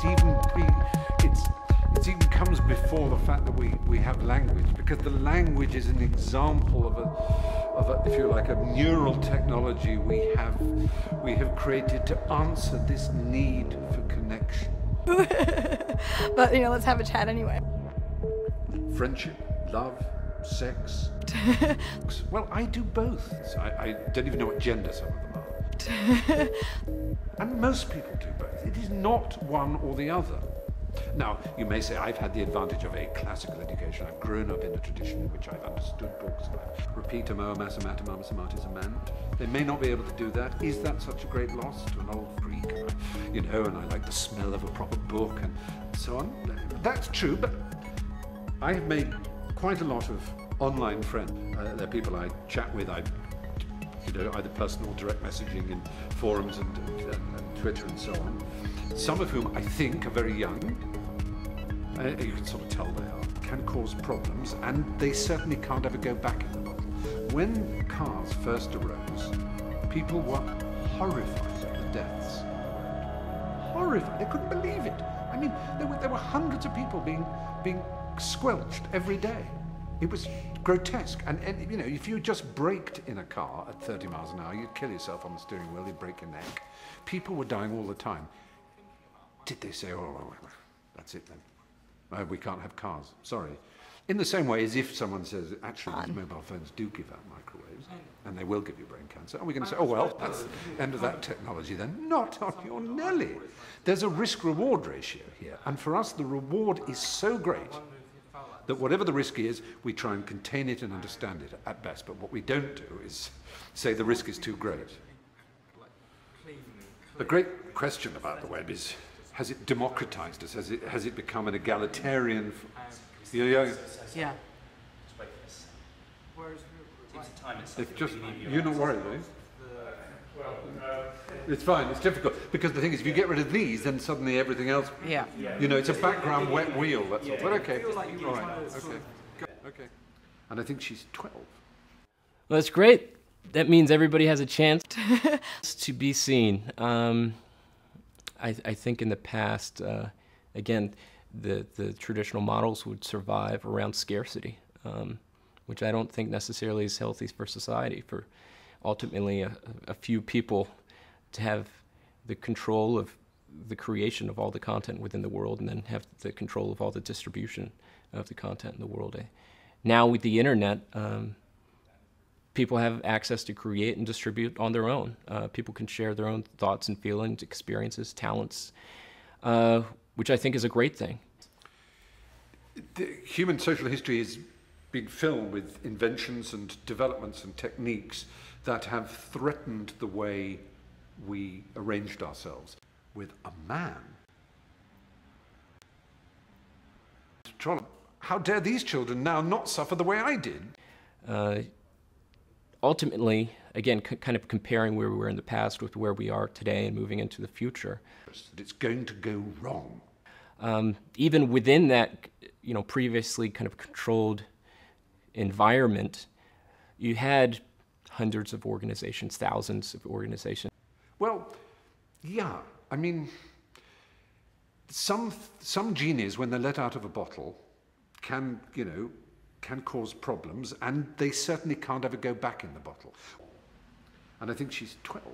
it even comes before the fact that we have language, because the language is an example of a, if you like, a neural technology we have created to answer this need for connection. But, let's have a chat anyway. Friendship, love, sex. Well, I do both. I don't even know what gender some of them are. And most people do both. It is not one or the other. Now, you may say I've had the advantage of a classical education. I've grown up in a tradition in which I've understood books. Repeatum o mathematum samatis amant. They may not be able to do that. Is that such a great loss to an old Greek? And I like the smell of a proper book and so on. That's true, but I have made quite a lot of online friends. They're people I chat with, either personal or direct messaging in forums and Twitter and so on. Some of whom I think are very young. You can sort of tell they are. Can cause problems, and they certainly can't ever go back in the bottle. When cars first arose, people were horrified at the deaths. Horrified. They couldn't believe it. I mean, there were hundreds of people being squelched every day. It was grotesque. And if you just braked in a car at 30 miles an hour, you'd kill yourself on the steering wheel, you'd break your neck. People were dying all the time. Did they say, oh, that's it then? We can't have cars, sorry. In the same way as if someone says, actually, these mobile phones do give out microwaves, and they will give you brain cancer, are we going to say, oh, well, that's the end of that technology then? Not on your Nelly. There's a risk-reward ratio here, and for us, the reward is so great that whatever the risk is, we try and contain it and understand it at best. But what we don't do is say the risk is too great. The great question about the web is, has it democratized us? Has it become an egalitarian? Yeah. It's just, you're not worried, are you? It's fine, it's difficult. Because the thing is, if you get rid of these, then suddenly everything else, it's a background wet wheel, that's all. But okay, all right, okay. And I think she's 12. Well, that's great. That means everybody has a chance to be seen. I think in the past, again, the traditional models would survive around scarcity, which I don't think necessarily is healthy for society, for ultimately a few people to have the control of the creation of all the content within the world and then have the control of all the distribution of the content in the world. Now with the internet, people have access to create and distribute on their own. People can share their own thoughts and feelings, experiences, talents, which I think is a great thing. The human social history is been filled with inventions and developments and techniques that have threatened the way we arranged ourselves. With a man, how dare these children now not suffer the way I did? Ultimately, again, kind of comparing where we were in the past with where we are today and moving into the future. It's going to go wrong. Even within that, previously kind of controlled environment, you had hundreds of organizations, thousands of organizations. Well, yeah, I mean, some genies, when they're let out of a bottle, can cause problems, and they certainly can't ever go back in the bottle. And I think she's 12.